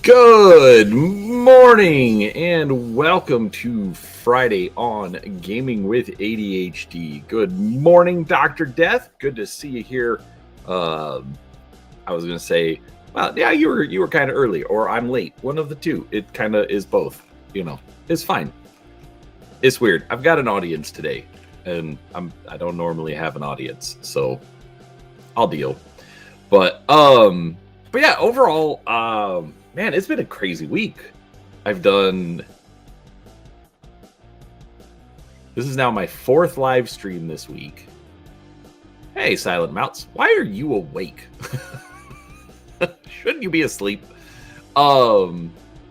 Good morning and welcome to Friday on Gaming with ADHD. Good morning, Dr. Death. Good to see you here. I was going to say, well, yeah, you were kind of early, or I'm late. One of the two. It kind of is both. You know, it's fine. It's weird. I've got an audience today, and I don't normally have an audience, so I'll deal. But yeah, overall, man, it's been a crazy week. This is now my fourth live stream this week. Hey, Silent Mouse, why are you awake? Shouldn't you be asleep? Yeah,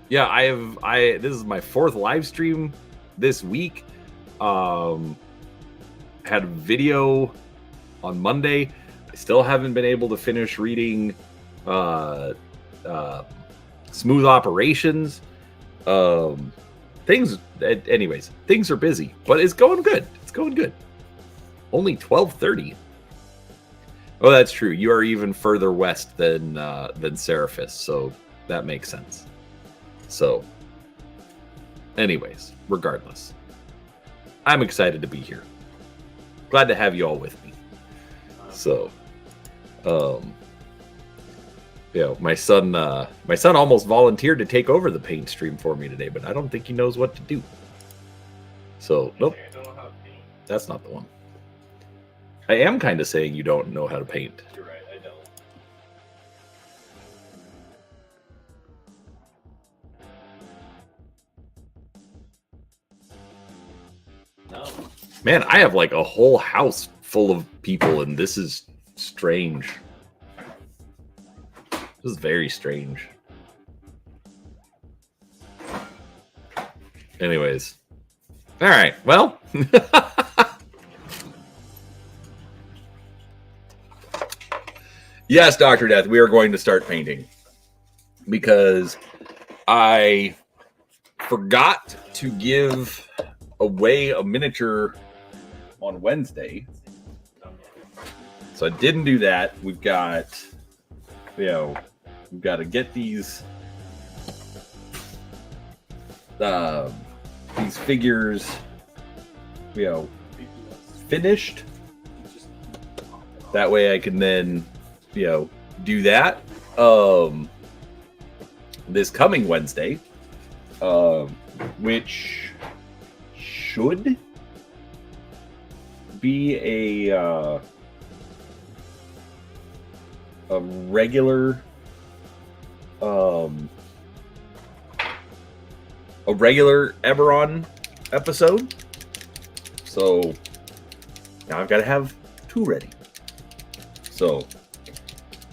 this is my fourth live stream this week. Had a video on Monday. I still haven't been able to finish reading Smooth Operations. Things are busy, but it's going good. It's going good. Only 12:30. Oh, that's true. You are even further west than Seraphis, so that makes sense. So, anyways, regardless, I'm excited to be here. Glad to have you all with me. So, my son almost volunteered to take over the paint stream for me today, but I don't think he knows what to do. So, nope. That's not the one. I am kind of saying you don't know how to paint. You're right, I don't. No. Man, I have like a whole house full of people, and this is strange. This is very strange. Anyways. All right, well. Yes, Dr. Death, we are going to start painting. Because I forgot to give away a miniature on Wednesday. So I didn't do that. We've got to get these figures, finished. That way I can then, do that this coming Wednesday, which should be a regular Eberron episode. So now I've got to have two ready. So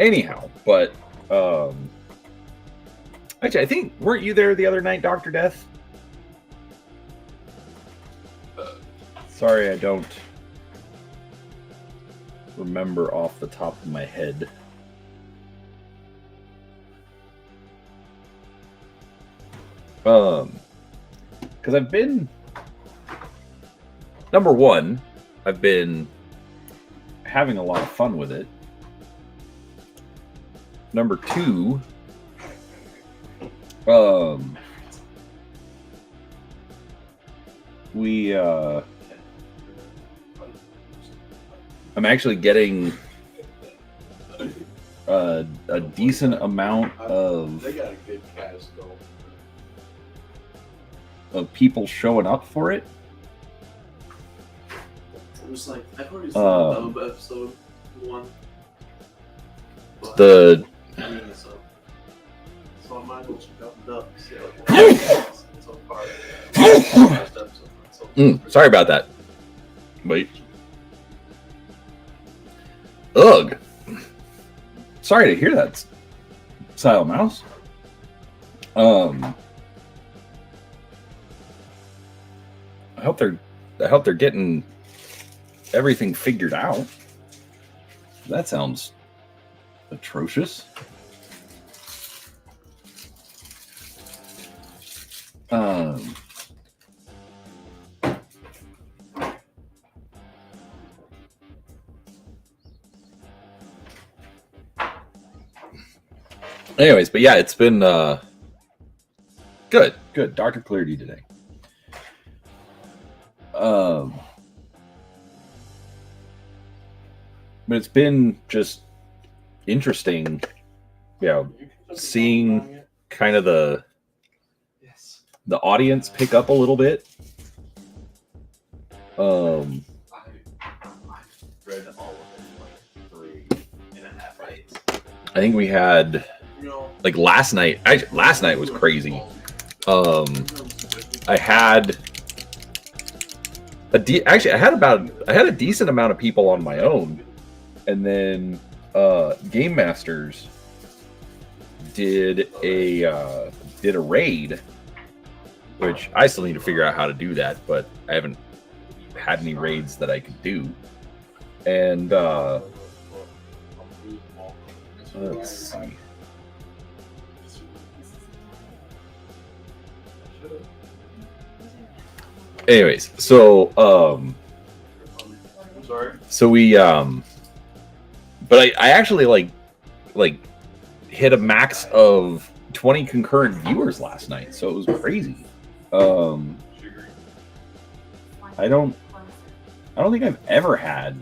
anyhow, but actually, I think, weren't you there the other night, Dr. Death? Sorry, I don't remember off the top of my head. Because I've been, number one, I've been having a lot of fun with it. Number two, I'm actually getting a decent amount of people showing up for it. It was like, I've already seen the episode 1. The so I might as well check out the dub. See how it's on par. Sorry about that. Wait. Ugh. Sorry to hear that, Silent Mouse. I hope they're getting everything figured out. That sounds atrocious. Anyways, but yeah, it's been Good. Doctor cleared you today. But it's been just interesting, seeing kind of the audience pick up a little bit. I've read all of it, like 3.5 nights. I think we had like last night. Last night was crazy. I had I had a decent amount of people on my own, and then Game Masters did a raid, which I still need to figure out how to do that, but I haven't had any raids that I could do. And let's see. Anyways, so I'm sorry. so we but I actually like hit a max of 20 concurrent viewers last night, so it was crazy. I don't think I've ever had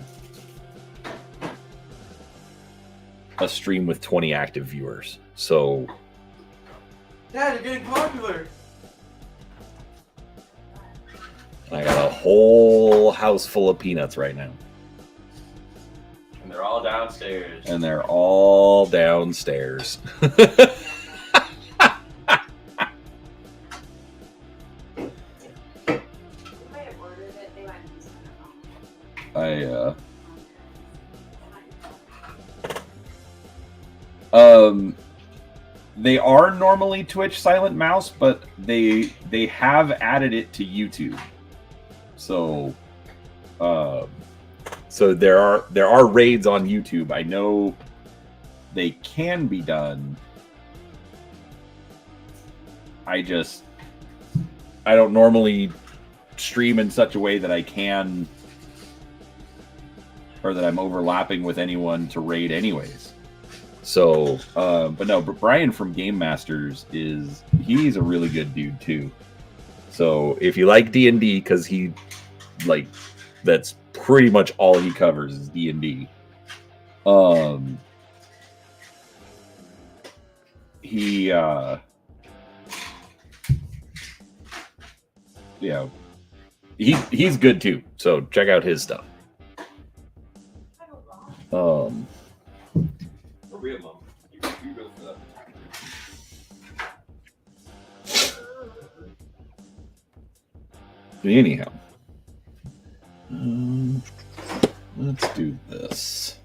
a stream with 20 active viewers. So Dad, you're getting popular. I got a whole house full of peanuts right now. And they're all downstairs. And they're all downstairs. They are normally Twitch Silent Mouse, but they have added it to YouTube. So so there are raids on YouTube. I know they can be done. I don't normally stream in such a way that I can, or that I'm overlapping with anyone to raid anyways. So, but Brian from Game Masters he's a really good dude too. So if you like D&D, because that's pretty much all he covers is D&D. He's good too. So check out his stuff. Anyhow, let's do this.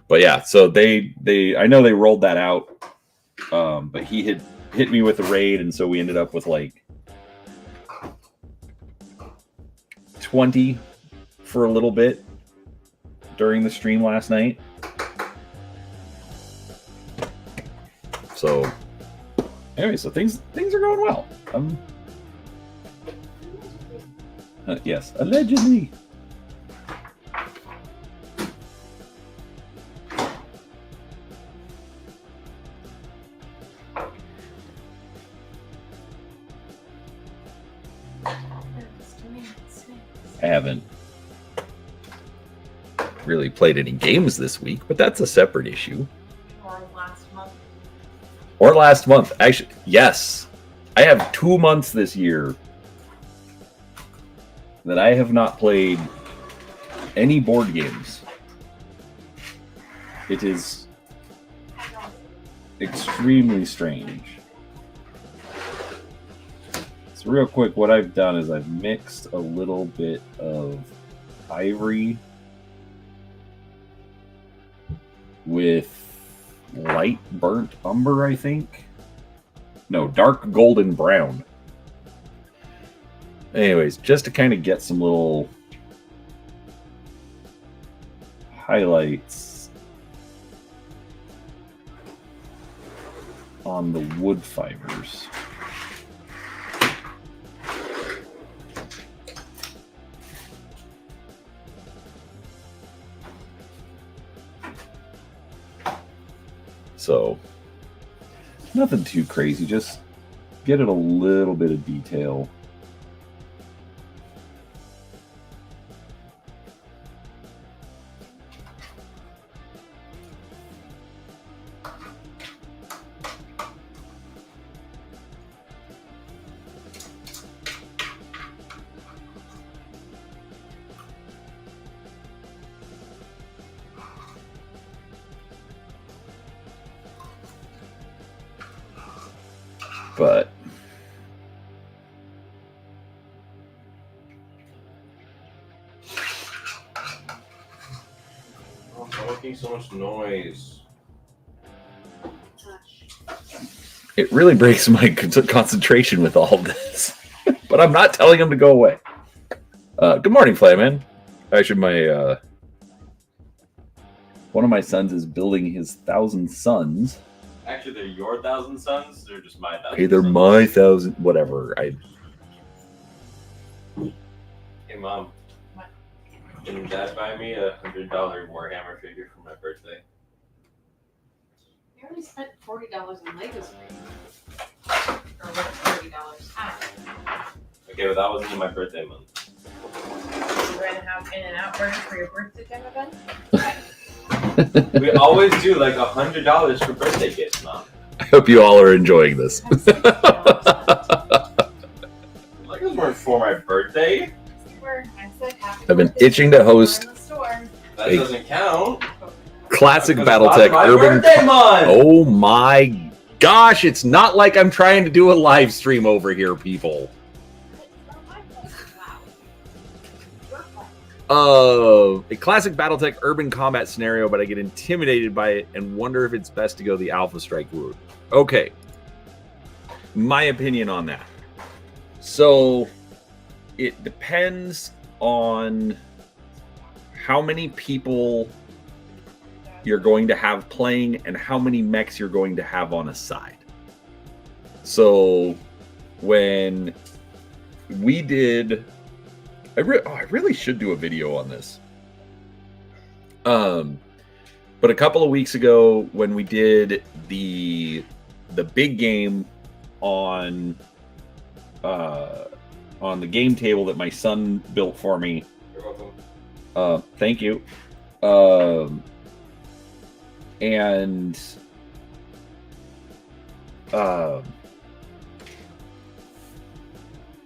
But yeah, so they I know they rolled that out, but he had hit me with a raid, and so we ended up with like 20 for a little bit during the stream last night. So anyway, so things are going well. Yes, allegedly. I haven't really played any games this week, but that's a separate issue. Or last month. Actually, yes. I have 2 months this year that I have not played any board games. It is extremely strange. So real quick, what I've done is I've mixed a little bit of ivory with light burnt umber, I think. No, dark golden brown. Anyways, just to kind of get some little highlights on the wood fibers. So Nothing too crazy, just get it a little bit of detail. But oh, I'm making so much noise. it really breaks my concentration with all this. But I'm not telling him to go away. Good morning, Flayman. Actually, my one of my sons is building his 1,000 Suns. Actually, they're your 1,000 Suns. They're just my 1,000. Hey, they're sons. my 1,000. Whatever. Hey, Mom. What? Can Dad buy me a $100 Warhammer figure for my birthday? You already spent $40 in Legos for you. Or what, $30? Okay, but that wasn't in my birthday month. You're gonna have In-N-Out burger for your birthday dinner then? We always do like $100 for birthday gifts, Mom. I hope you all are enjoying this. That's $60. Like those weren't for my birthday. I said happy I've been birthday itching to host in the store. That Hey. doesn't count. classic Because Battletech it's my urban. birthday month. Oh my gosh! It's not like I'm trying to do a live stream over here, people. A classic Battletech urban combat scenario, but I get intimidated by it and wonder if it's best to go the Alpha Strike route. Okay. My opinion on that. So, it depends on how many people you're going to have playing and how many mechs you're going to have on a side. So, when we did... I really should do a video on this. But a couple of weeks ago, when we did the big game on the game table that my son built for me. You're welcome. Thank you. And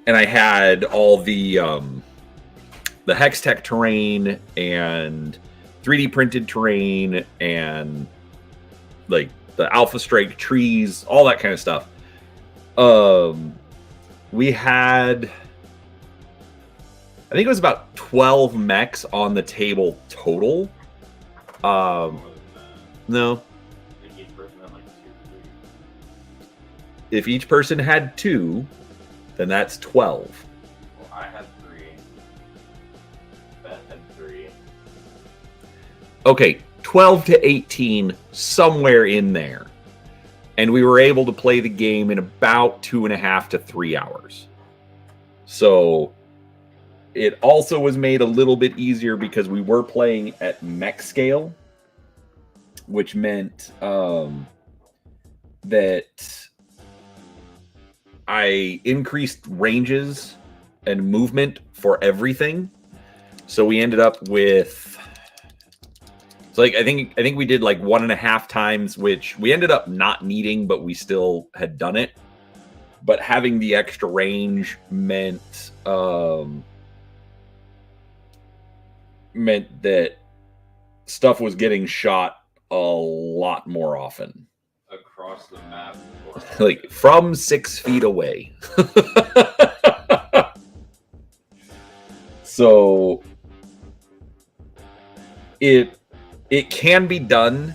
I had all the Hextech terrain and 3D printed terrain and like the Alpha Strike trees, all that kind of stuff. We had, I think it was about 12 mechs on the table total. More than that. No, I think each person had like 2 or 3. if each person had 2, then that's 12. Well, I had 3. Ben had 3. Okay, 12 to 18, somewhere in there. And we were able to play the game in about 2.5 to 3 hours. So it also was made a little bit easier because we were playing at mech scale, which meant that I increased ranges and movement for everything. So we ended up with... So like I think we did like 1.5 times, which we ended up not needing, but we still had done it. But having the extra range meant that stuff was getting shot a lot more often. Across the map. Like from 6 feet away. So it can be done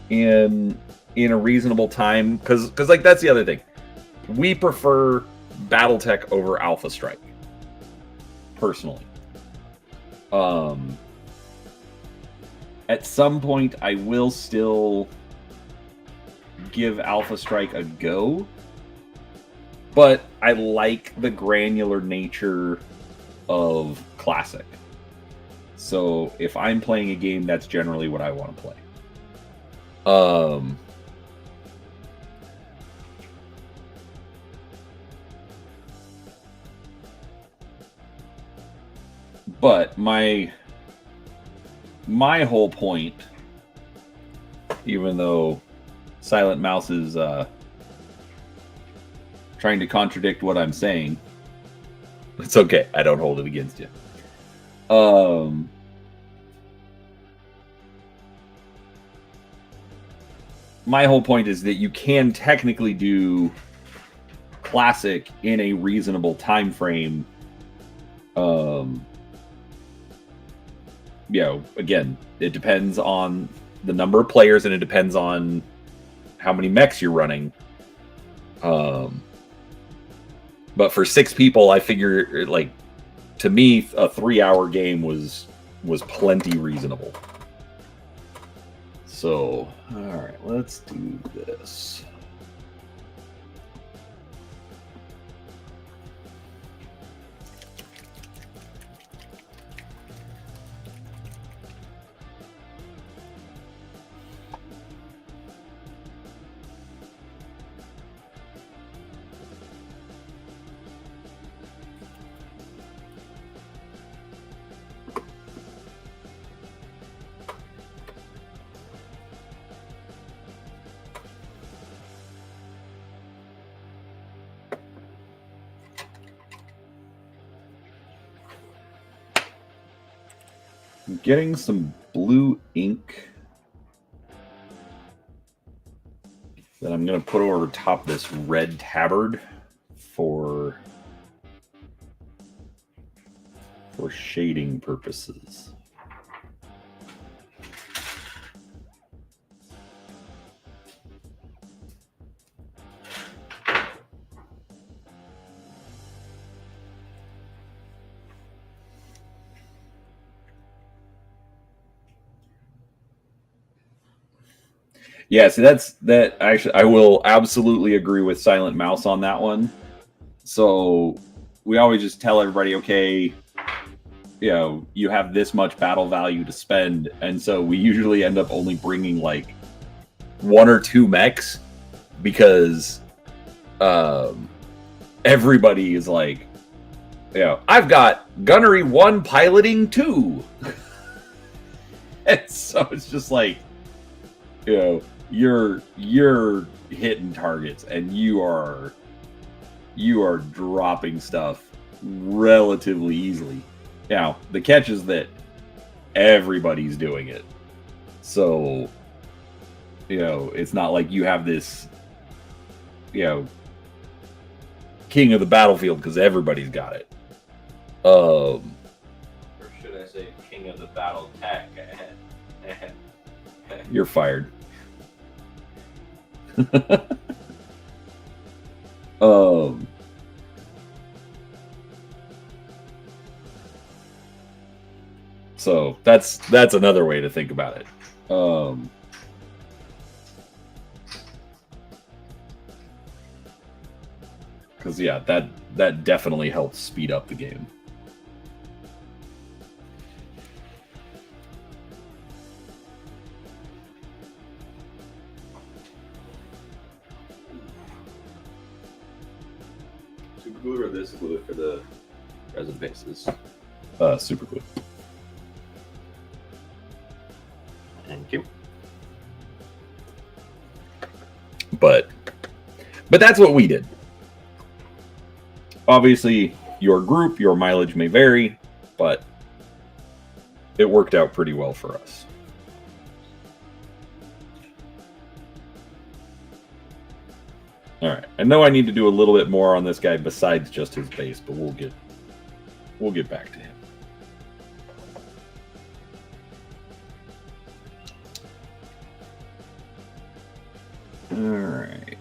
in a reasonable time, because like that's the other thing. We prefer Battletech over Alpha Strike, personally. At some point I will still give Alpha Strike a go, but I like the granular nature of Classic. So if I'm playing a game, that's generally what I want to play. But my whole point, even though Silent Mouse is trying to contradict what I'm saying, it's okay. I don't hold it against you. My whole point is that you can technically do Classic in a reasonable time frame. Again, it depends on the number of players and it depends on how many mechs you're running. But for 6 people, I figure, like, to me, a 3-hour game was plenty reasonable. So, all right, let's do this. I'm getting some blue ink that I'm going to put over top this red tabard for shading purposes. Yeah, so that actually, I will absolutely agree with Silent Mouse on that one. So we always just tell everybody, okay, you have this much battle value to spend, and so we usually end up only bringing like 1 or 2 mechs because everybody is like, I've got gunnery 1 piloting 2. And so it's just like, you're hitting targets and you are dropping stuff relatively easily. Now, the catch is that everybody's doing it. So, it's not like you have this, king of the battlefield because everybody's got it. Or should I say king of the Battletech? You're fired. So that's another way to think about it. Because that definitely helps speed up the game. Super glue or this glue for the resin bases? Super glue. Thank you. But that's what we did. Obviously, your group, your mileage may vary, but it worked out pretty well for us. All right. I know I need to do a little bit more on this guy besides just his base, but we'll get back to him. All right.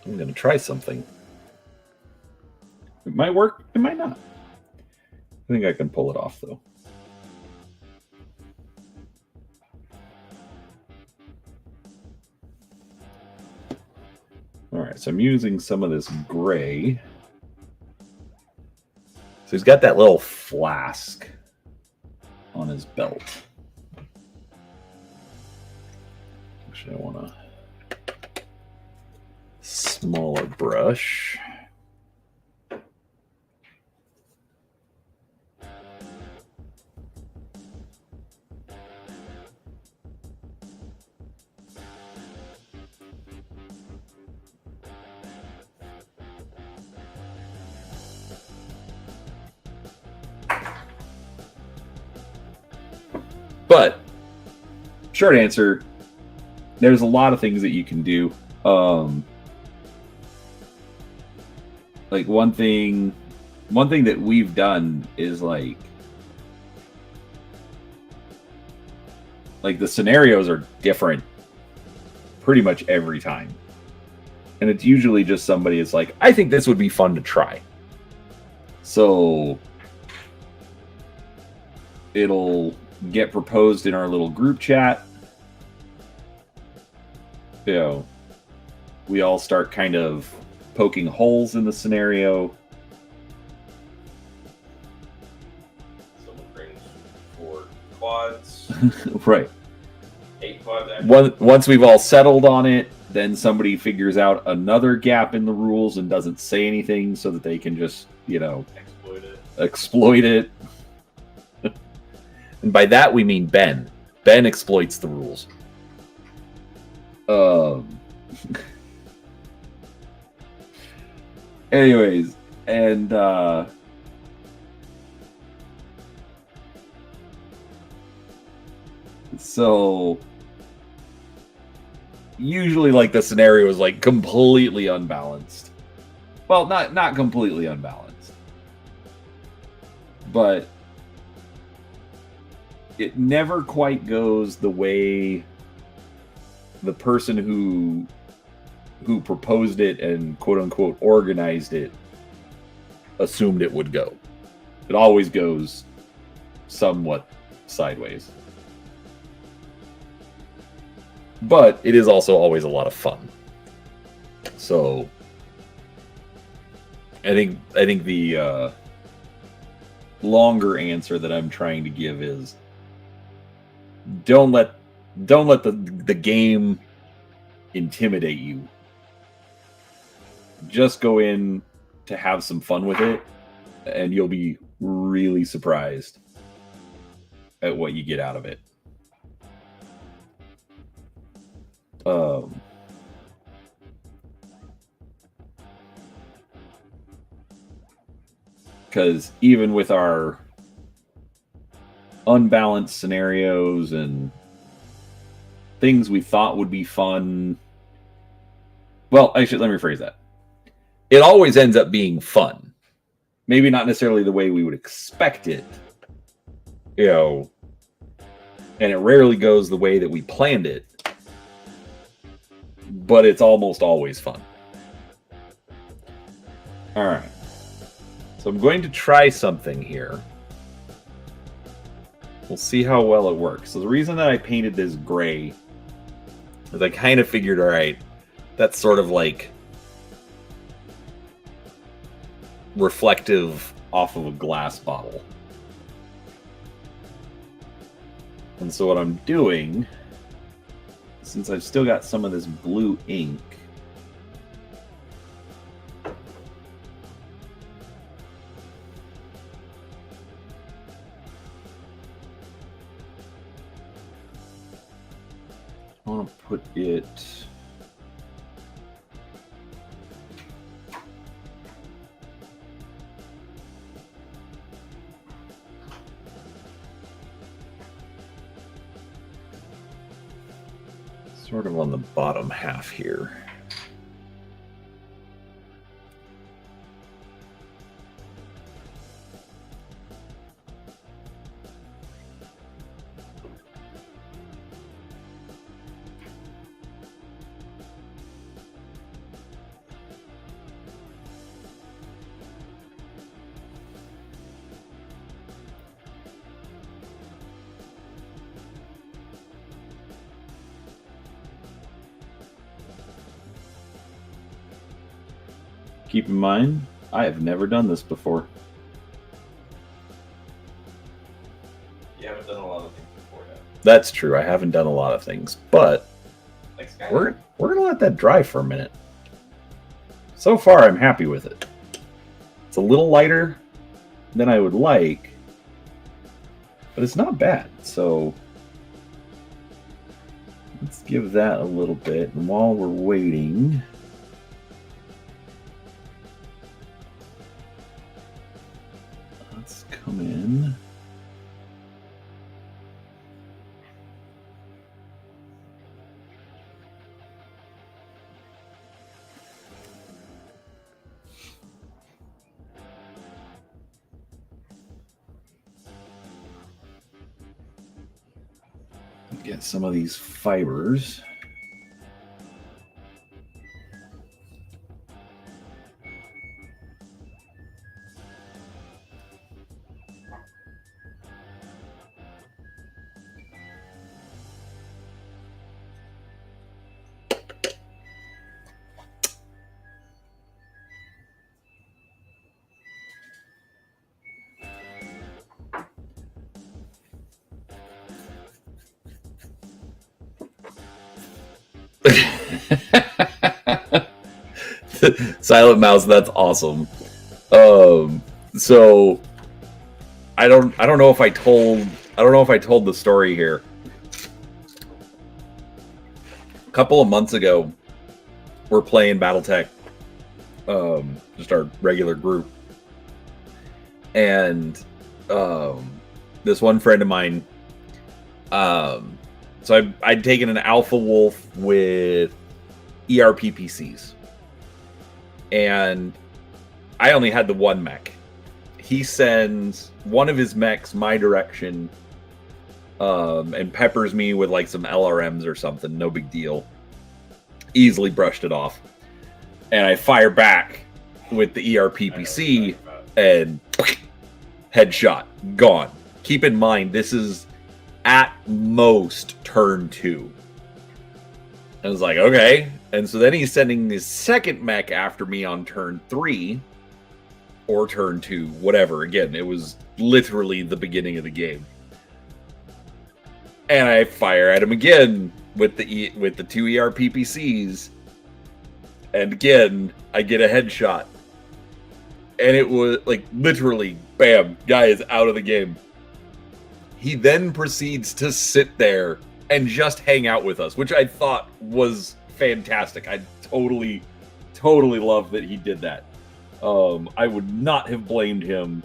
I'm going to try something. It might work, it might not. I think I can pull it off, though. All right, so I'm using some of this gray. So he's got that little flask on his belt. Actually, I want to... smaller brush. But short answer, there's a lot of things that you can do. Like one thing that we've done is like the scenarios are different pretty much every time. And it's usually just somebody is like, I think this would be fun to try. So it'll get proposed in our little group chat. You know, we all start kind of poking holes in the scenario. Someone brings 4 quads. Right. 8 quads, actually. Once we've all settled on it, then somebody figures out another gap in the rules and doesn't say anything so that they can just, exploit it. And by that we mean Ben. Ben exploits the rules. Anyways, and so usually like the scenario is like completely unbalanced. Well, not completely unbalanced, but it never quite goes the way the person who proposed it and quote unquote organized it assumed it would go. It always goes somewhat sideways. But it is also always a lot of fun. So I think the longer answer that I'm trying to give is don't let the game intimidate you. Just go in to have some fun with it, and you'll be really surprised at what you get out of it. Because even with our unbalanced scenarios and things we thought would be fun, well, actually, let me rephrase that. It always ends up being fun. Maybe not necessarily the way we would expect it, and it rarely goes the way that we planned it, but it's almost always fun. All right. So I'm going to try something here. We'll see how well it works. So the reason that I painted this gray is I kind of figured, all right, that's sort of like reflective off of a glass bottle. And so what I'm doing, since I've still got some of this blue ink, I want to put it sort of on the bottom half here. Keep in mind, I have never done this before. You haven't done a lot of things before that. That's true. I haven't done a lot of things, but Like Skyrim. we're gonna let that dry for a minute. so far I'm happy with it. It's a little lighter than I would like, but it's not bad. So let's give that a little bit. And while we're waiting, let's come in. Get some of these fibers. Silent Mouse, that's awesome. So I don't know if I told the story here. A couple of months ago, we're playing Battletech, just our regular group, and this one friend of mine, so I'd taken an Alpha Wolf with ERPPCs, and I only had the one mech. He sends one of his mechs my direction, and peppers me with like some LRMs or something. No big deal. Easily brushed it off. And I fire back with the ERPPC, and headshot. Gone. Keep in mind, this is at most turn 2. I was like, okay. And so then he's sending his second mech after me on turn 3 or turn 2, whatever. Again, it was literally the beginning of the game. And I fire at him again with the 2 ERPPCs. And again, I get a headshot. And it was like literally, bam, guy is out of the game. He then proceeds to sit there and just hang out with us, which I thought was fantastic. I totally love that he did that. I would not have blamed him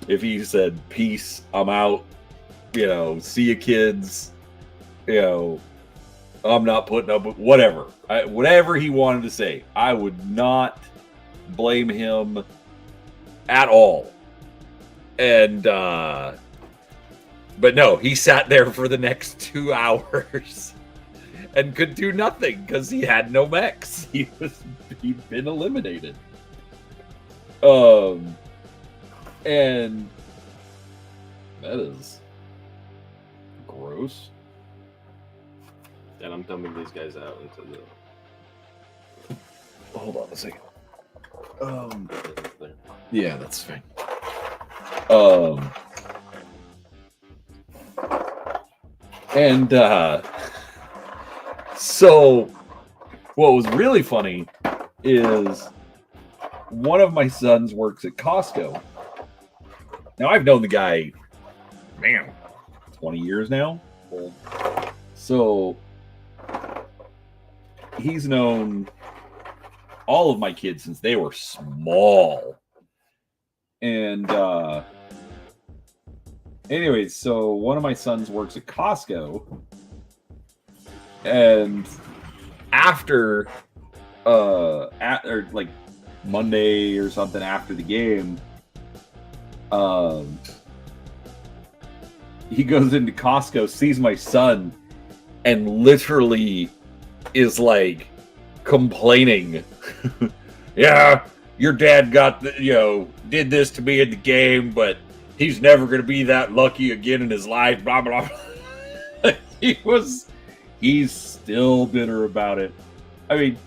if he said, peace, I'm out, see you kids, I'm not putting up with whatever. Whatever he wanted to say, I would not blame him at all. And, but no, he sat there for the next 2 hours and could do nothing because he had no mechs. He'd been eliminated. And that is gross. And I'm dumping these guys out into the. Hold on a second. There. Yeah, that's fine. And so what was really funny is one of my sons works at Costco. Now I've known the guy, 20 years now. So he's known all of my kids since they were small. And anyways, so one of my sons works at Costco, and after like Monday or something after the game, he goes into Costco, sees my son, and literally is like complaining. Yeah, your dad got did this to me in the game, but he's never going to be that lucky again in his life, blah, blah, blah. He's still bitter about it. I mean,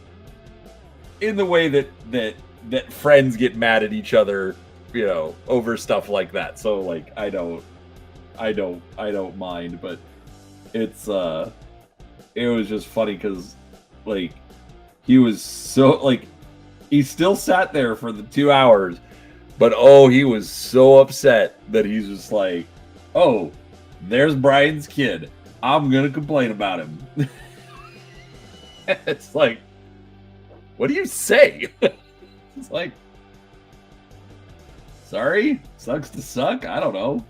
in the way that friends get mad at each other, over stuff like that. So like, I don't mind, but it was just funny because like, he was so like, He still sat there for the 2 hours, but oh, he was so upset that he's just like, oh, there's Brian's kid. I'm gonna complain about him. It's like, what do you say? It's like, sorry, sucks to suck. I don't know.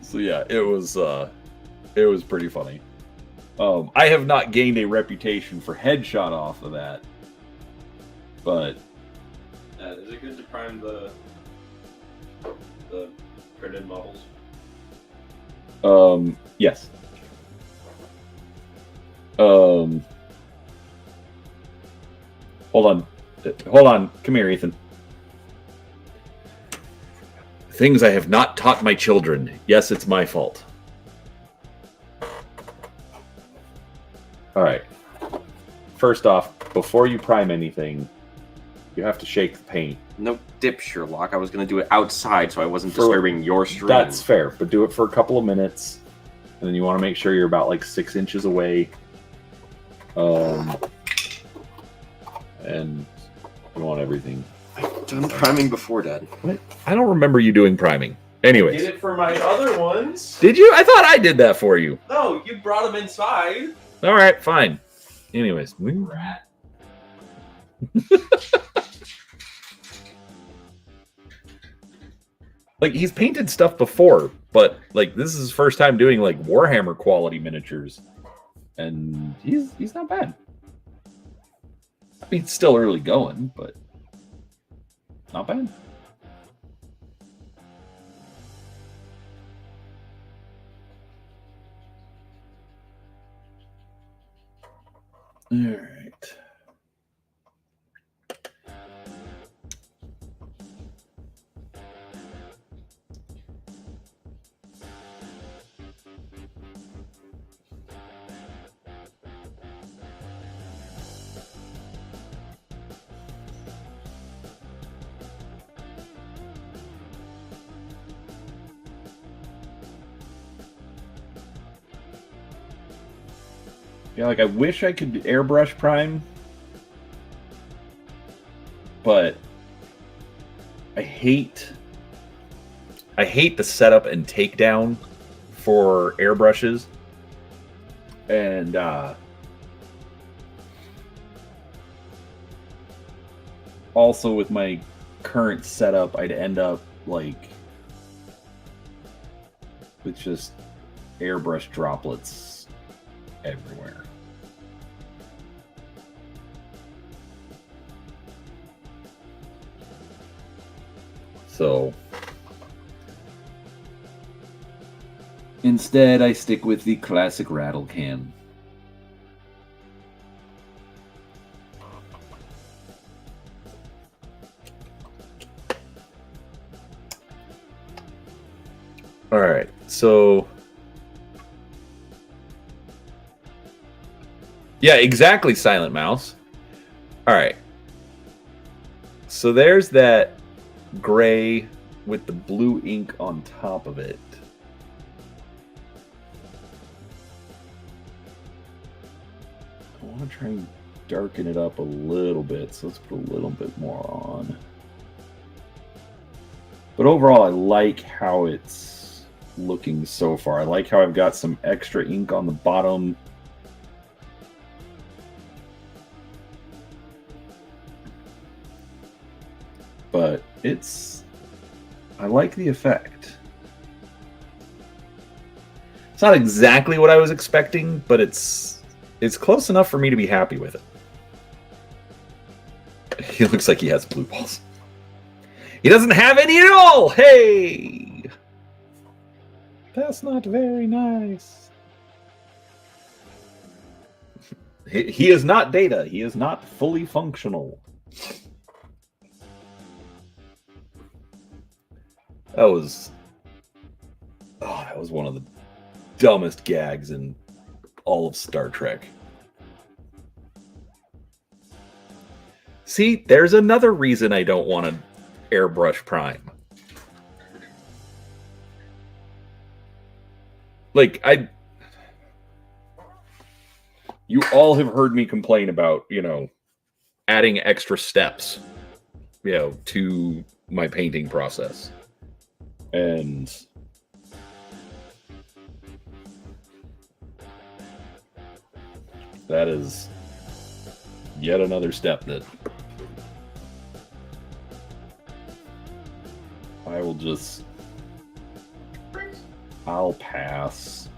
So yeah, it was pretty funny. I have not gained a reputation for headshot off of that, but is it good to prime the printed models? Yes. Hold on. Come here, Ethan. Things I have not taught my children. Yes, it's my fault. All right. First off, before you prime anything, you have to shake the paint. No dip, Sherlock. I was going to do it outside so I wasn't disturbing your stream. That's fair, but do it for a couple of minutes. And then you want to make sure you're about like 6 inches away. And you want everything. I've done priming before, Dad. What? I don't remember you doing priming. Anyways. Did it for my other ones. Did you? I thought I did that for you. No, you brought them inside. All right, fine. Anyways. Rat. Like, he's painted stuff before, but like this is his first time doing like Warhammer quality miniatures. And he's not bad. I mean, it's still early going, but not bad. All right. Yeah, like I wish I could airbrush prime, but I hate the setup and takedown for airbrushes, and also with my current setup, I'd end up like with just airbrush droplets everywhere. So instead, I stick with the classic rattle can. All right, so yeah, exactly, Silent Mouse. All right, so there's that gray with the blue ink on top of it. I want to try and darken it up a little bit, so let's put a little bit more on. But overall, I like how it's looking so far. I like how I've got some extra ink on the bottom. But I like the effect. It's not exactly what I was expecting, but it's close enough for me to be happy with it. He looks like he has blue balls. He doesn't have any at all! Hey! That's not very nice. He is not Data. He is not fully functional. That was one of the dumbest gags in all of Star Trek. See, there's another reason I don't want to airbrush prime. Like, You all have heard me complain about, adding extra steps, to my painting process. And that is yet another step that I'll pass.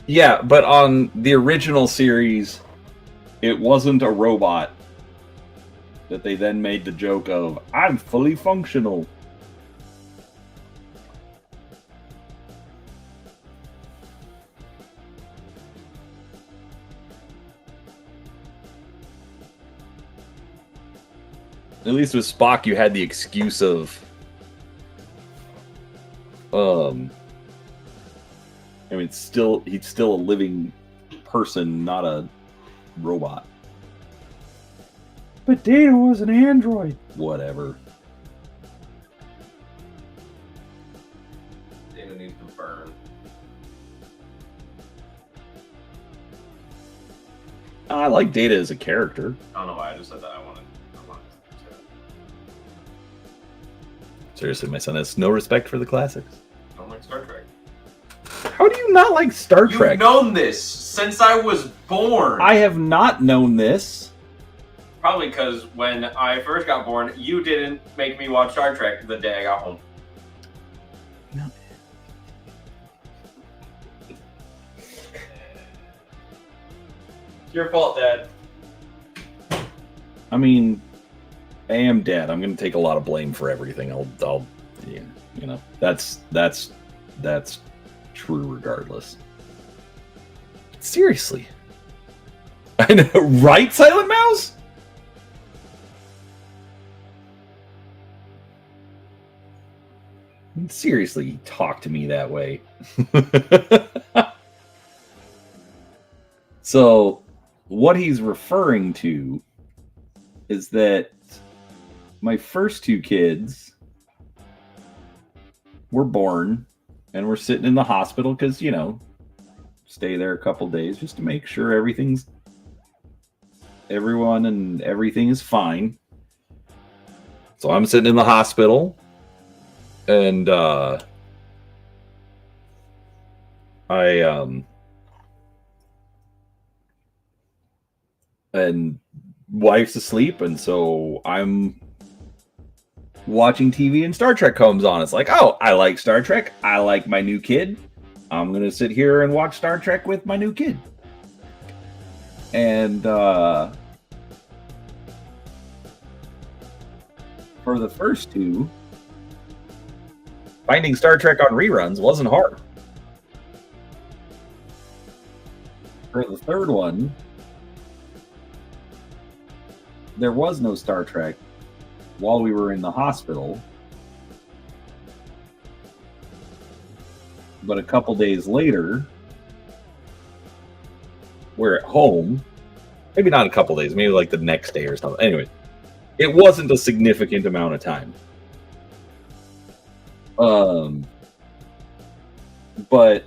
Yeah, but on the original series, it wasn't a robot that they then made the joke of, I'm fully functional. At least with Spock, you had the excuse of, he's still a living person, not a robot. But Data was an android. Whatever. Data needs to burn. I like Data as a character. I don't know why I just said that. I wanted to. Seriously, my son has no respect for the classics. I don't like Star Trek. How do you not like Star Trek? You've known this since I was born. I have not known this. Probably because when I first got born, you didn't make me watch Star Trek the day I got home. No. It's your fault, Dad. I mean, I am dead. I'm going to take a lot of blame for everything. That's true regardless. Seriously. I know, right, Silent Mouse? Seriously, talk to me that way. So, what he's referring to is that my first two kids were born and we're sitting in the hospital because, stay there a couple days just to make sure everyone and everything is fine. So I'm sitting in the hospital and and wife's asleep, and so I'm watching TV and Star Trek comes on. It's like, oh, I like Star Trek. I like my new kid. I'm going to sit here and watch Star Trek with my new kid. And for the first two, finding Star Trek on reruns wasn't hard. For the third one, there was no Star Trek while we were in the hospital. But a couple days later, we're at home. Maybe not a couple days, maybe like the next day or something. Anyway, it wasn't a significant amount of time. But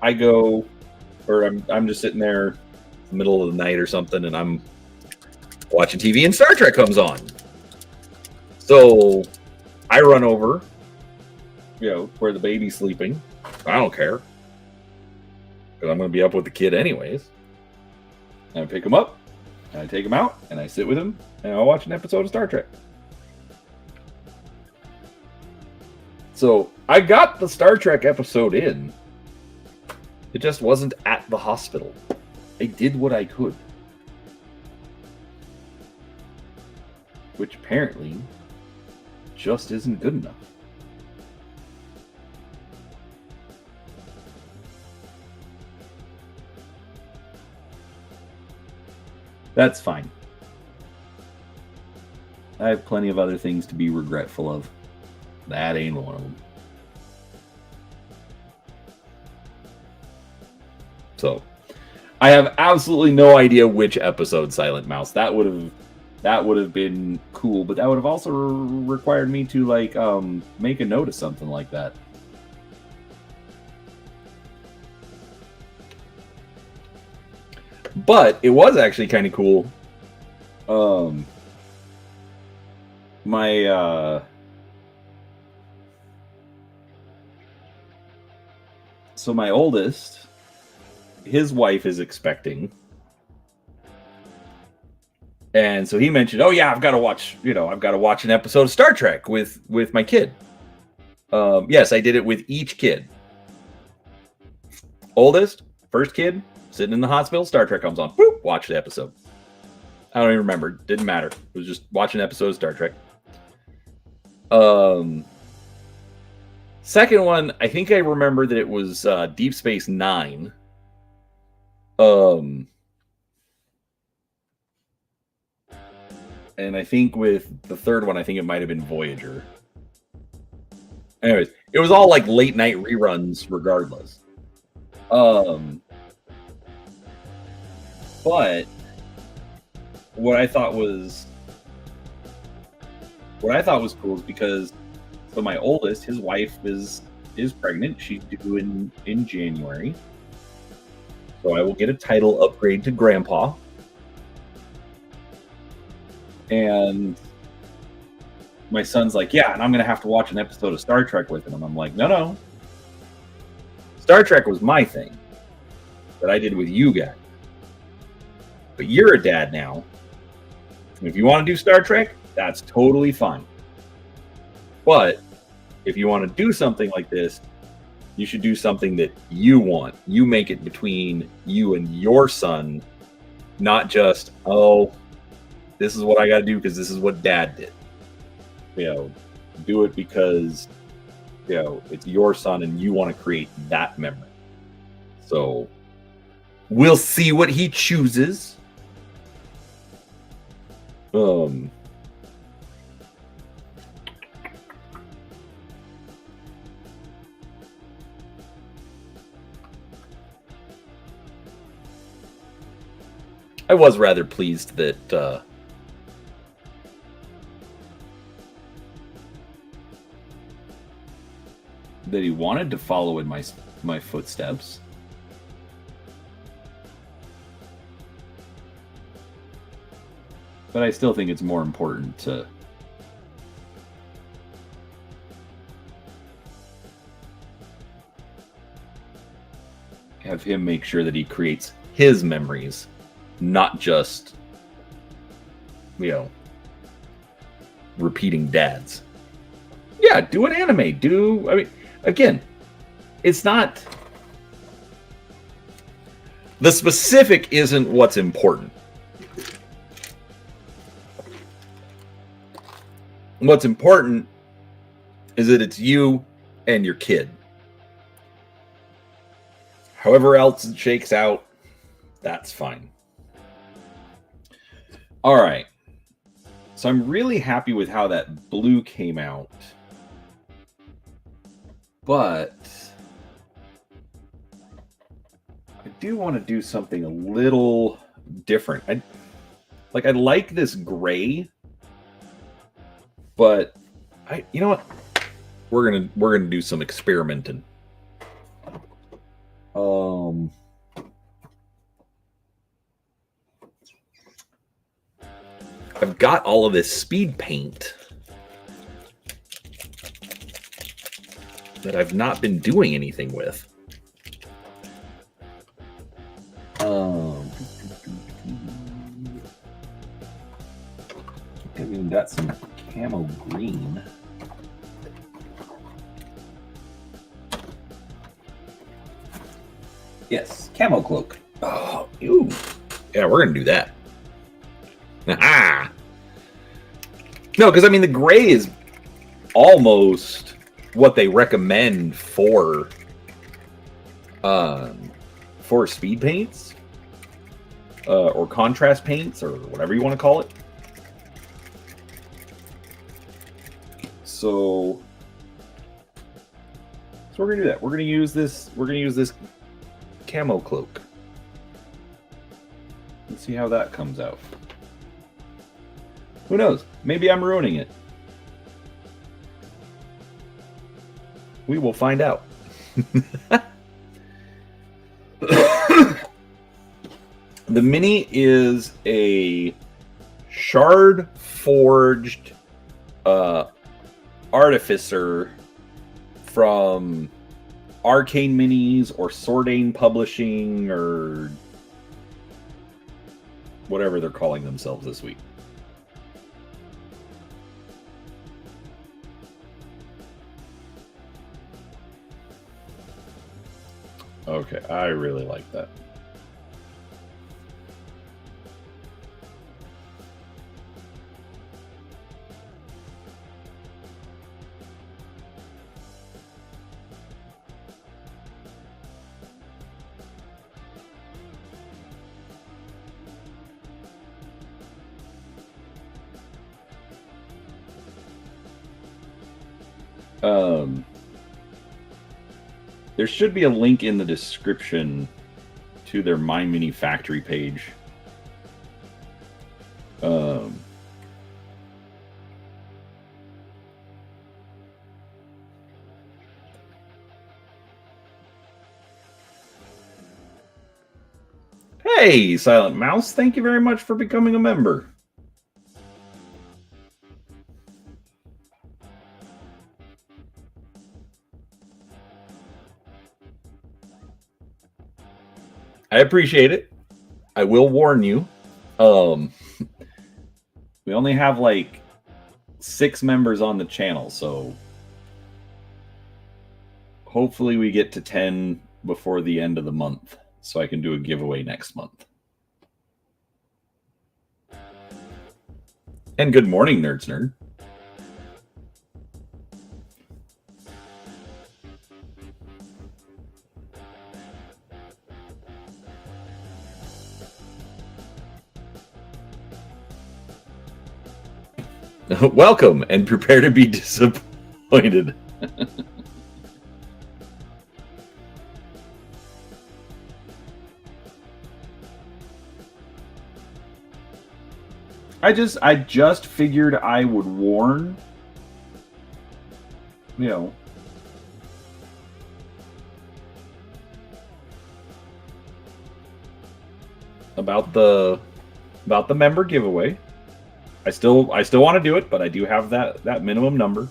I go, or I'm just sitting there in the middle of the night or something, and I'm watching TV and Star Trek comes on. So I run over, where the baby's sleeping. I don't care, because I'm going to be up with the kid anyways. And I pick him up, and I take him out, and I sit with him, and I watch an episode of Star Trek. So I got the Star Trek episode in. It just wasn't at the hospital. I did what I could. Which apparently just isn't good enough. That's fine. I have plenty of other things to be regretful of. That ain't one of them. So, I have absolutely no idea which episode Silent Mouse. That would have been cool, but that would have also required me to like make a note of something like that. But it was actually kind of cool. So my oldest, his wife is expecting. And so he mentioned, "Oh yeah, I've got to watch an episode of Star Trek with my kid." Yes, I did it with each kid. Oldest, first kid, sitting in the hospital, Star Trek comes on. Boop, watch the episode. I don't even remember. Didn't matter. It was just watching an episode of Star Trek. Second one, I think I remember that it was Deep Space Nine. And I think with the third one, I think it might have been Voyager. Anyways, it was all like late night reruns regardless. But what I thought was cool is because so my oldest, his wife is pregnant. She's due in January. So I will get a title upgrade to grandpa. And my son's like, "Yeah, and I'm going to have to watch an episode of Star Trek with him." And I'm like, no. Star Trek was my thing that I did with you guys. But you're a dad now. And if you want to do Star Trek, that's totally fine. But if you want to do something like this, you should do something that you want. You make it between you and your son, not just, "Oh, this is what I got to do because this is what dad did." Do it because, it's your son and you want to create that memory. So we'll see what he chooses. I was rather pleased that that he wanted to follow in my footsteps. But I still think it's more important to have him make sure that he creates his memories, not just, repeating dad's. Yeah, do an anime. Again, it's not... The specific isn't what's important. What's important is that it's you and your kid. However else it shakes out, that's fine. All right. So I'm really happy with how that blue came out. But I do want to do something a little different. I like this gray, but you know what? We're gonna do some experimenting. I've got all of this speed paint that I've not been doing anything with. I've even got some camo green. Yes, camo cloak. Oh, ew. Yeah, we're gonna do that. Ah. No, because the gray is almost what they recommend for speed paints, or contrast paints, or whatever you want to call it. So we're gonna do that. We're gonna use this camo cloak. see how that comes out. Who knows? Maybe I'm ruining it. We will find out. The Mini is a shard forged artificer from Arcane Minis or Sordane Publishing or whatever they're calling themselves this week. Okay, I really like that. There should be a link in the description to their MyMiniFactory page. Hey, Silent Mouse, thank you very much for becoming a member. I appreciate it. I will warn you. We only have like 6 members on the channel, so hopefully we get to 10 before the end of the month, so I can do a giveaway next month. And good morning, Nerds Nerd. Welcome, and prepare to be disappointed. I just figured I would warn, you know, about the member giveaway. I still want to do it, but I do have that minimum number.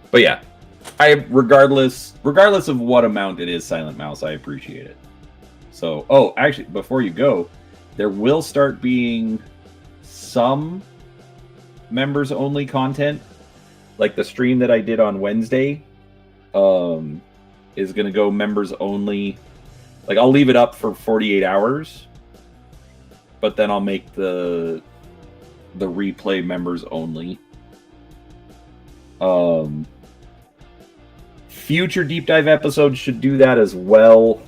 But yeah, regardless of what amount it is, Silent Mouse, I appreciate it. So, oh, actually, before you go, there will start being some members only content, like the stream that I did on Wednesday, is going to go members only. Like, I'll leave it up for 48 hours, but then I'll make the replay members only. Future deep dive episodes should do that as well,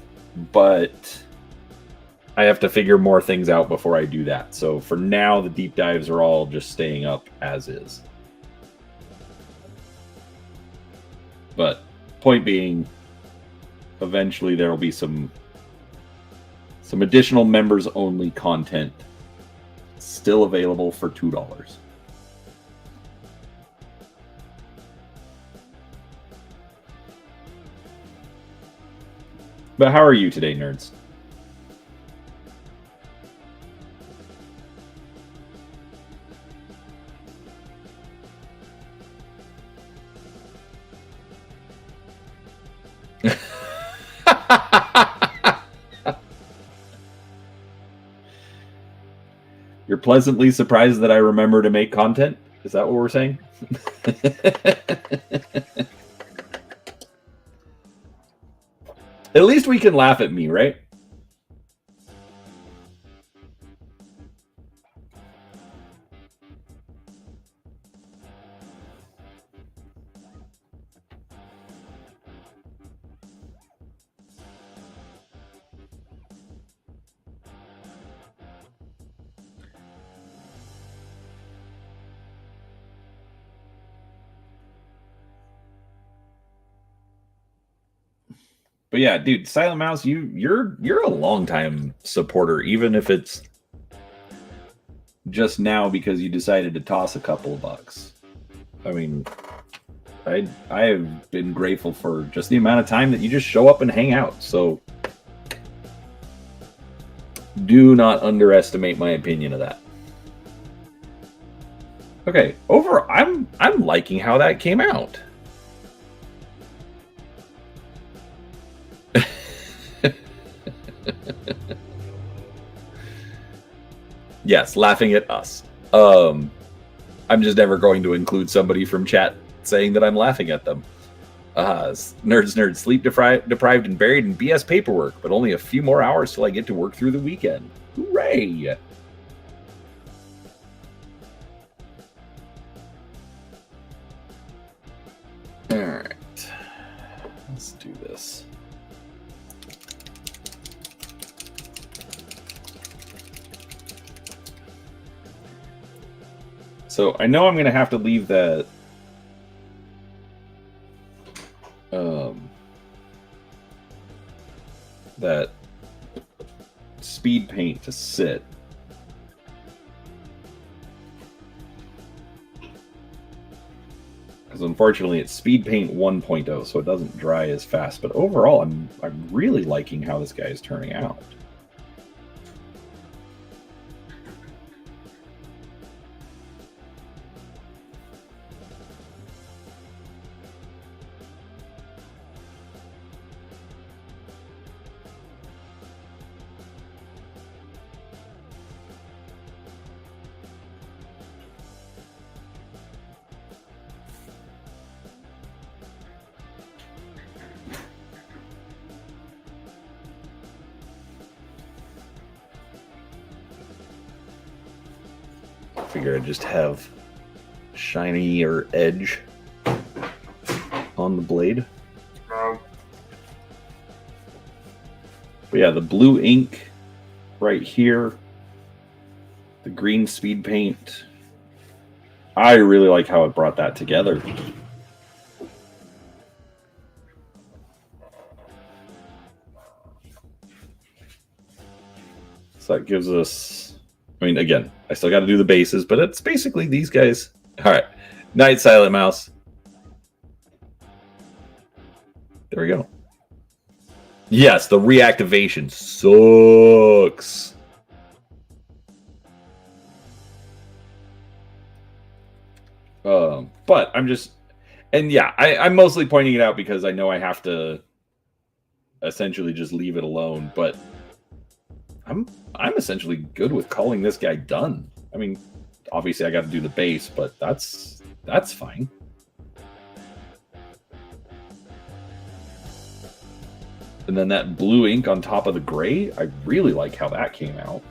but I have to figure more things out before I do that. So for now, the deep dives are all just staying up as is. But point being, eventually there will be some additional members only content still available for $2. But how are you today, nerds? You're pleasantly surprised that I remember to make content? Is that what we're saying? At least we can laugh at me, right? But yeah, dude, Silent Mouse, you're a longtime supporter, even if it's just now because you decided to toss a couple of bucks. I mean, I have been grateful for just the amount of time that you just show up and hang out. So do not underestimate my opinion of that. Okay, I'm liking how that came out. Yes, laughing at us. I'm just never going to include somebody from chat saying that I'm laughing at them. Nerds, sleep deprived and buried in BS paperwork, but only a few more hours till I get to work through the weekend. Hooray! All right, let's do this. So I know I'm going to have to leave that that speed paint to sit. Because unfortunately it's speed paint 1.0, so it doesn't dry as fast. But overall, I'm really liking how this guy is turning out. Figure I'd just have shinier edge on the blade. But yeah, the blue ink right here, the green speed paint. I really like how it brought that together. So that gives us, I mean, again, I still got to do the bases, but it's basically these guys. All right. Night, Silent Mouse. There we go. Yes, the reactivation sucks. But I'm just, and yeah, I'm mostly pointing it out because I know I have to essentially just leave it alone, but I'm essentially good with calling this guy done. I mean, obviously I got to do the base, but that's fine. And then that blue ink on top of the gray, I really like how that came out.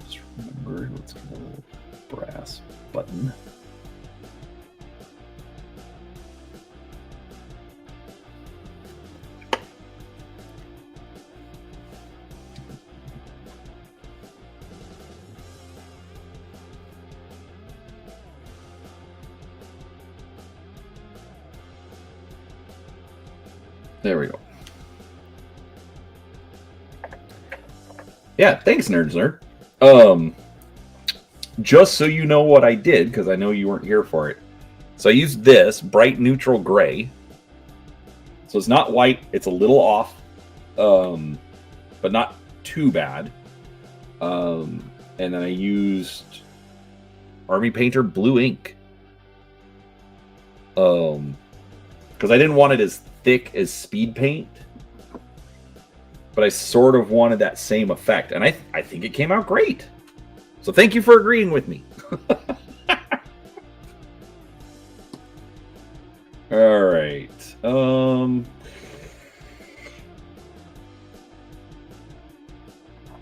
Just remember, let's get a brass button. There we go. Yeah, thanks, Nerd. Just so you know what I did, because I know you weren't here for it. So I used this bright neutral gray. So it's not white, it's a little off, but not too bad. And then I used Army Painter blue ink. Because I didn't want it as thick as speed paint, but I sort of wanted that same effect, and I think it came out great. So thank you for agreeing with me. All right. All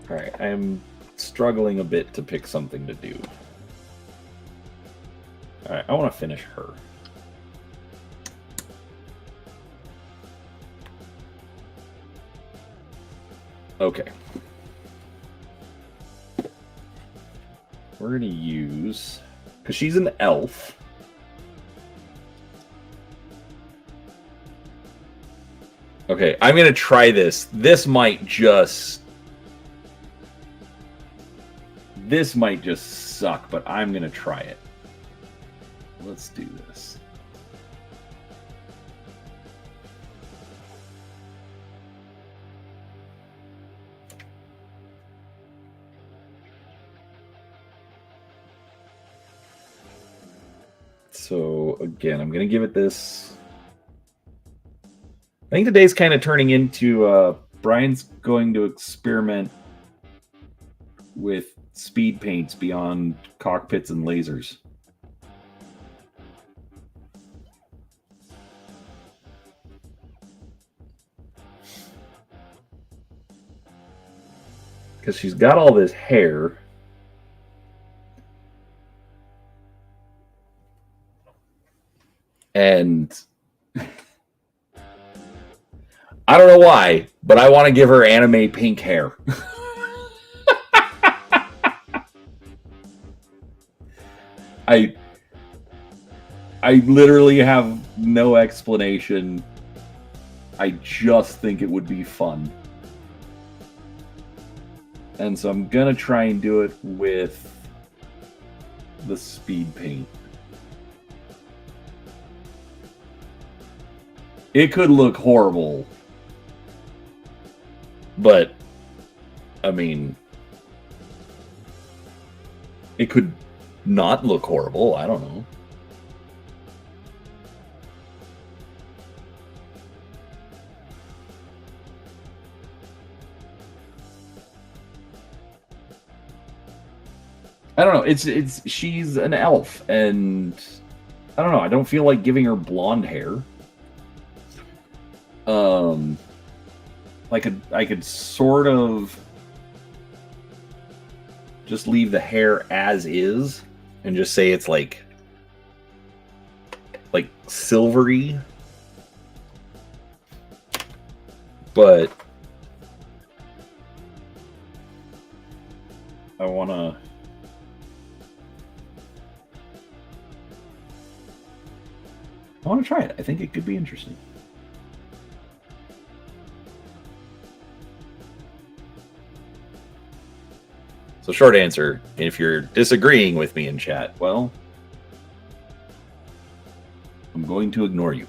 right. I'm struggling a bit to pick something to do. All right. I want to finish her. Okay. We're going to use, because she's an elf, Okay, I'm gonna try this. This might just suck, but I'm gonna try it. Let's do this. So again, I'm gonna give it this. I think today's kind of turning into Brian's going to experiment with speed paints beyond cockpits and lasers. Because she's got all this hair. And I don't know why, but I want to give her anime pink hair. I literally have no explanation. I just think it would be fun. And so I'm gonna try and do it with the speed paint. It could look horrible, but I mean, it could not look horrible. I don't know. I don't know. She's an elf, and I don't know. I don't feel like giving her blonde hair. I could sort of just leave the hair as is and just say it's like silvery. But I want to try it. I think it could be interesting. So short answer, if you're disagreeing with me in chat, well, I'm going to ignore you.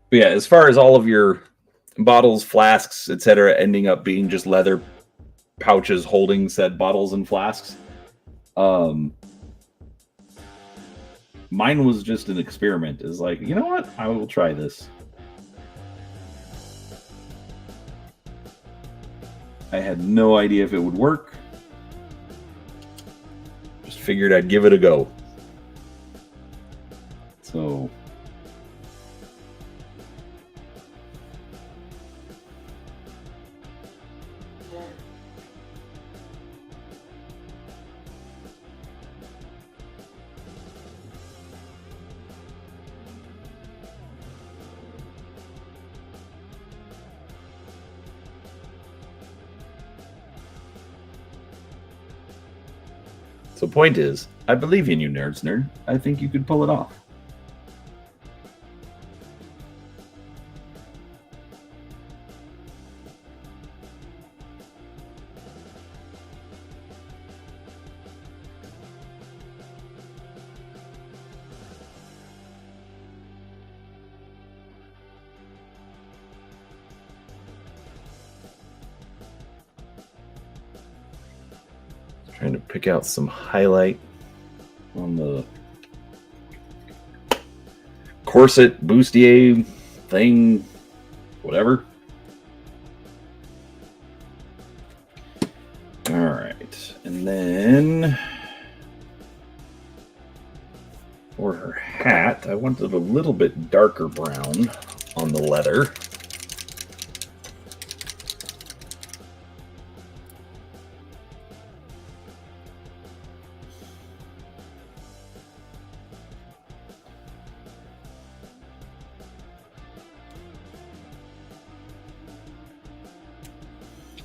But yeah, as far as all of your bottles, flasks, etc., ending up being just leather pouches holding said bottles and flasks, mine was just an experiment. It's like, you know what? I will try this. I had no idea if it would work. Just figured I'd give it a go. So So point is, I believe in you, nerds nerd. I think you could pull it off. Trying to pick out some highlight on the corset, bustier thing, whatever. All right, and then for her hat, I wanted a little bit darker brown on the leather.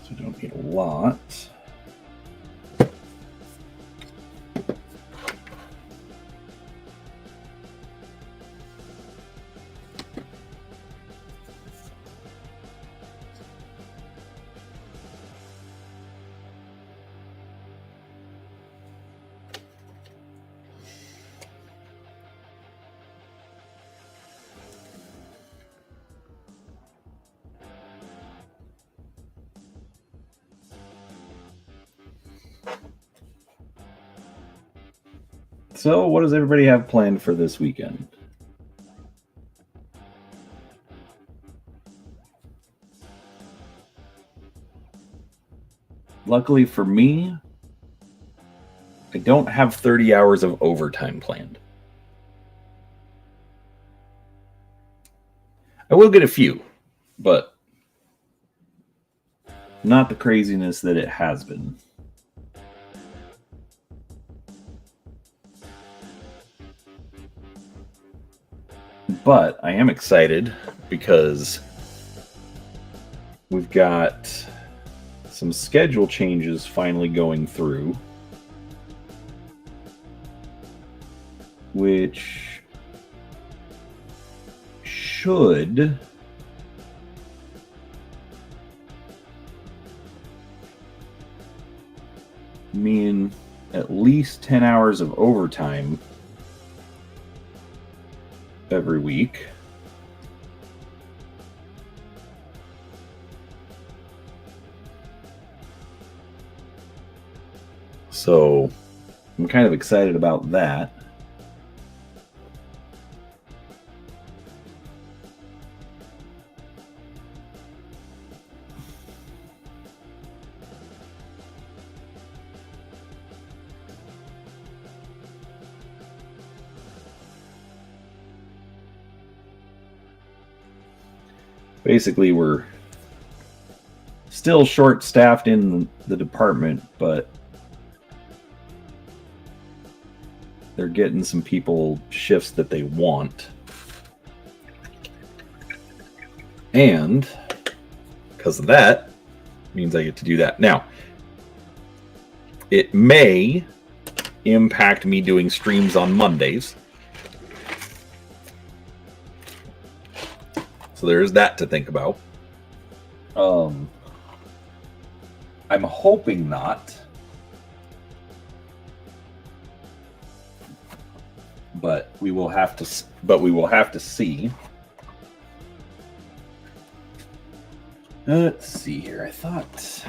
So I don't need a lot. So, what does everybody have planned for this weekend? Luckily for me, I don't have 30 hours of overtime planned. I will get a few, but not the craziness that it has been. But I am excited because we've got some schedule changes finally going through, which should mean at least 10 hours of overtime every week. So I'm kind of excited about that. Basically, we're still short-staffed in the department, but they're getting some people shifts that they want. And because of that, means I get to do that. Now, it may impact me doing streams on Mondays. So there's that to think about. I'm hoping not. But we will have to see. Let's see here. I thought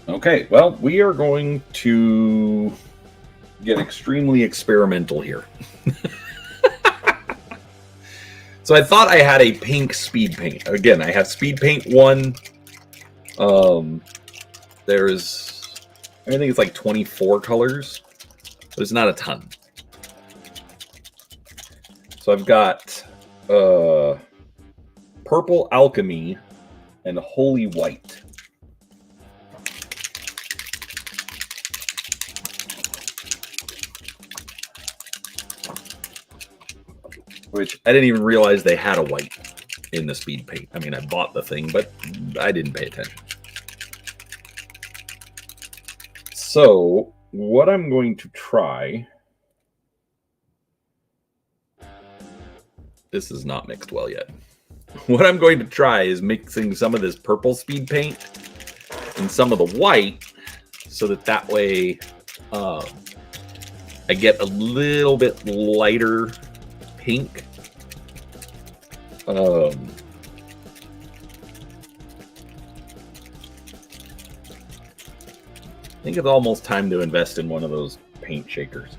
okay, well, we are going to get extremely experimental here. So I thought I had a pink speed paint. Again, I have speed paint 1. There's, I think it's like 24 colors, but it's not a ton. So I've got Purple Alchemy and Holy White. Which I didn't even realize they had a white in the speed paint. I mean, I bought the thing, but I didn't pay attention. So, what I'm going to try... This is not mixed well yet. What I'm going to try is mixing some of this purple speed paint and some of the white so that way I get a little bit lighter pink. think it's almost time to invest in one of those paint shakers.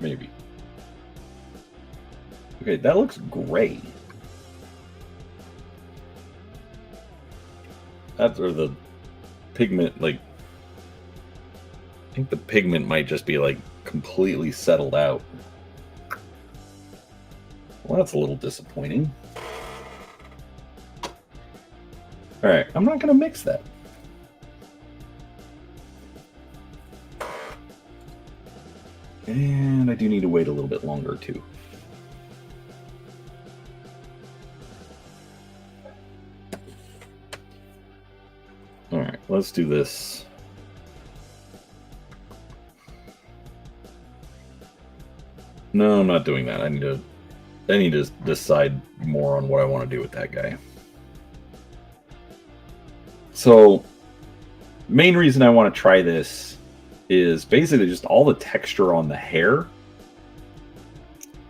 Maybe. Okay, that looks gray. That's or the pigment, like, I think the pigment might just be like completely settled out. Well, that's a little disappointing. All right, I'm not going to mix that. And I do need to wait a little bit longer too. All right, let's do this. No, I'm not doing that. I need to decide more on what I want to do with that guy. So, main reason I want to try this is basically just all the texture on the hair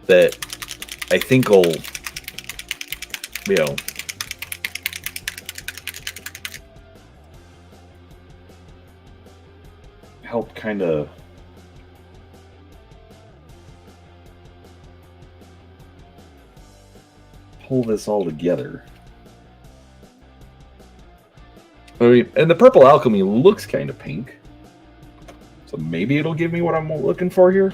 that I think will, you know, help kind of pull this all together. I mean, and the purple alchemy looks kind of pink, so maybe it'll give me what I'm looking for here.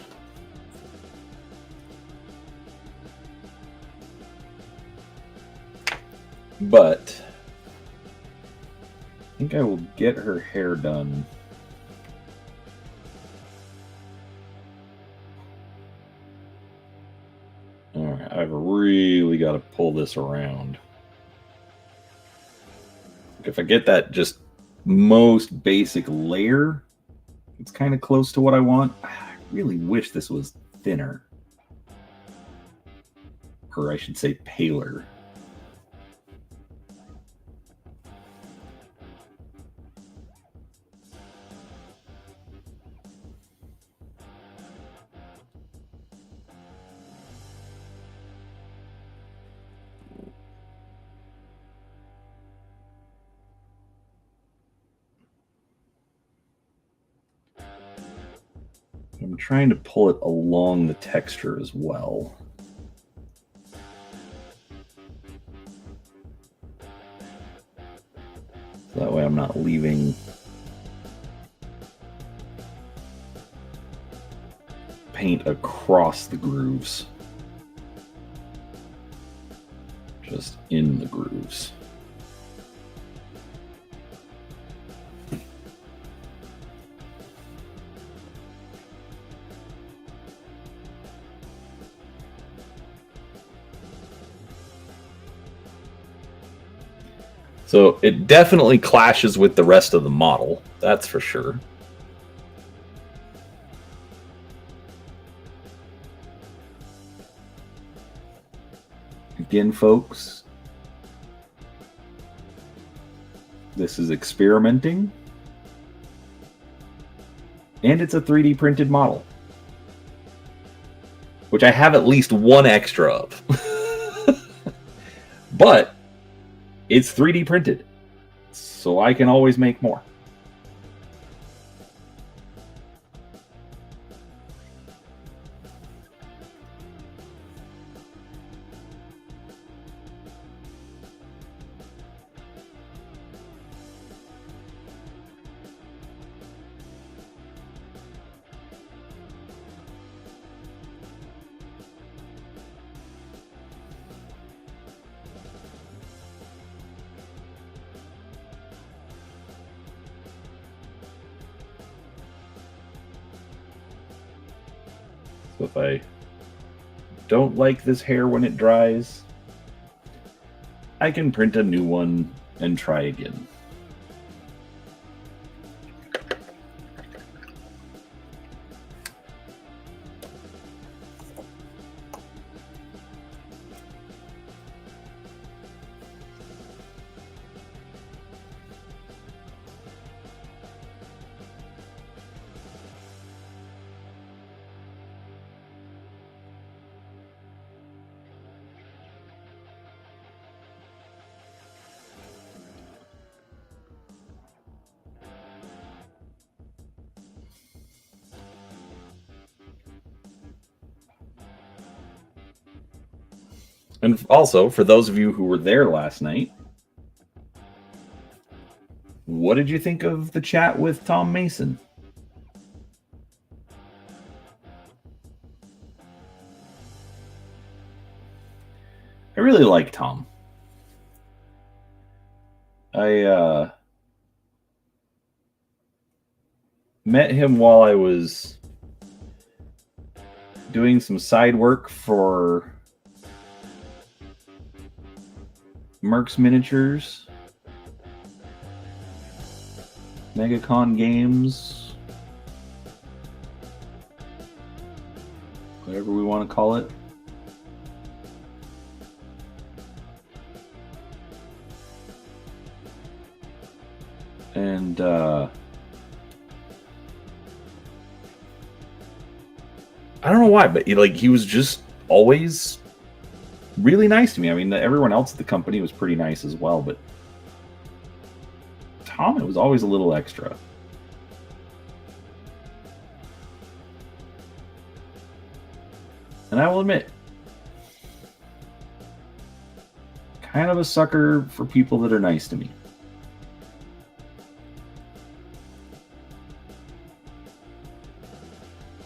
But I think I will get her hair done. Alright, I've really got to pull this around. If I get that just most basic layer, it's kind of close to what I want. I really wish this was thinner. Or I should say paler. I'm trying to pull it along the texture as well. So that way I'm not leaving paint across the grooves. Just in the grooves. So it definitely clashes with the rest of the model, that's for sure. Again, folks, this is experimenting, and it's a 3D printed model, which I have at least one extra of. But it's 3D printed, so I can always make more. So if I don't like this hair when it dries, I can print a new one and try again. And also, for those of you who were there last night, what did you think of the chat with Tom Mason? I really like Tom. I met him while I was doing some side work for Mercs Miniatures, MegaCon Games, whatever we want to call it. And I don't know why, but he was just always really nice to me. I mean, everyone else at the company was pretty nice as well, but Tom, it was always a little extra. And I will admit, kind of a sucker for people that are nice to me.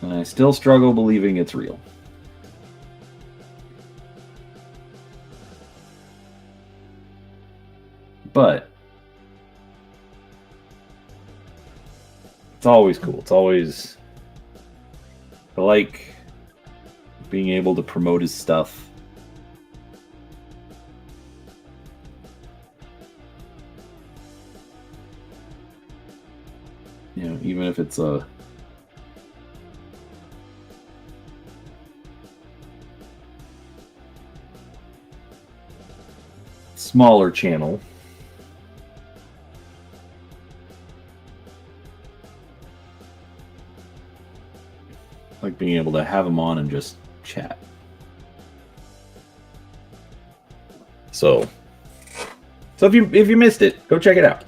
And I still struggle believing it's real. But it's always cool. It's always, I like being able to promote his stuff. You know, even if it's a smaller channel. I like being able to have him on and just chat. So if you missed it, go check it out.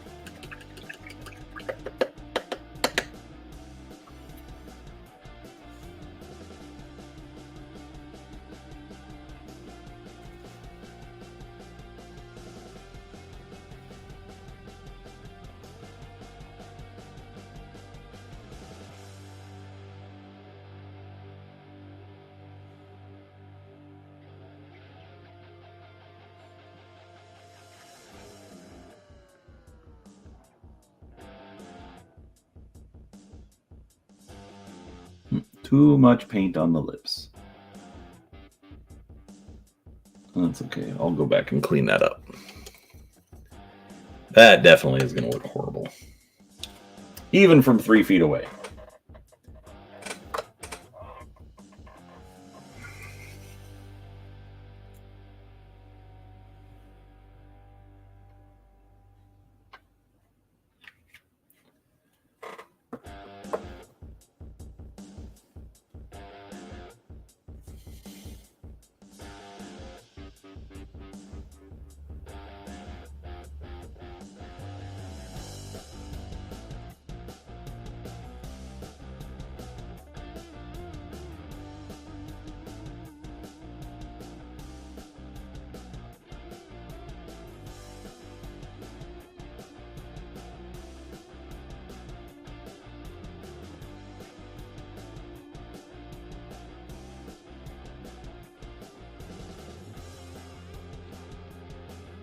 Too much paint on the lips. That's okay. I'll go back and clean that up. That definitely is going to look horrible. Even from 3 feet away.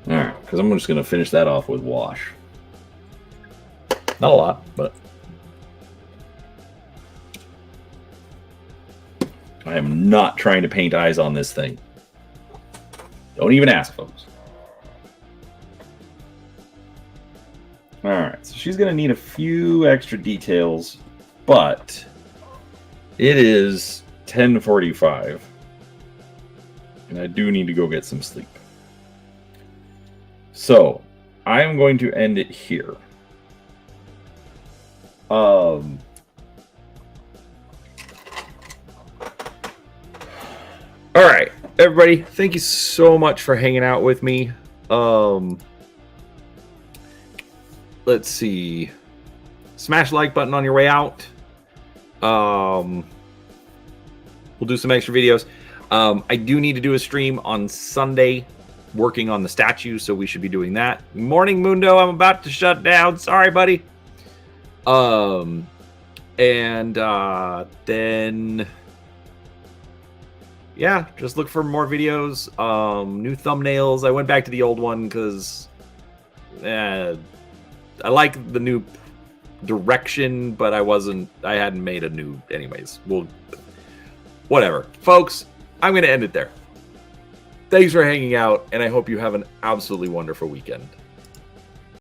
Alright, because I'm just going to finish that off with wash. Not a lot, but I am not trying to paint eyes on this thing. Don't even ask, folks. Alright, so she's going to need a few extra details, but it is 10:45, and I do need to go get some sleep. So, I'm going to end it here. All right, everybody, thank you so much for hanging out with me. Let's see. Smash the like button on your way out. We'll do some extra videos. I do need to do a stream on Sunday working on the statue, so we should be doing that. Morning, Mundo. I'm about to shut down. Sorry, buddy. And then... yeah, just look for more videos, new thumbnails. I went back to the old one because I like the new direction, but I hadn't made a new, anyways. Whatever. Folks, I'm going to end it there. Thanks for hanging out, and I hope you have an absolutely wonderful weekend.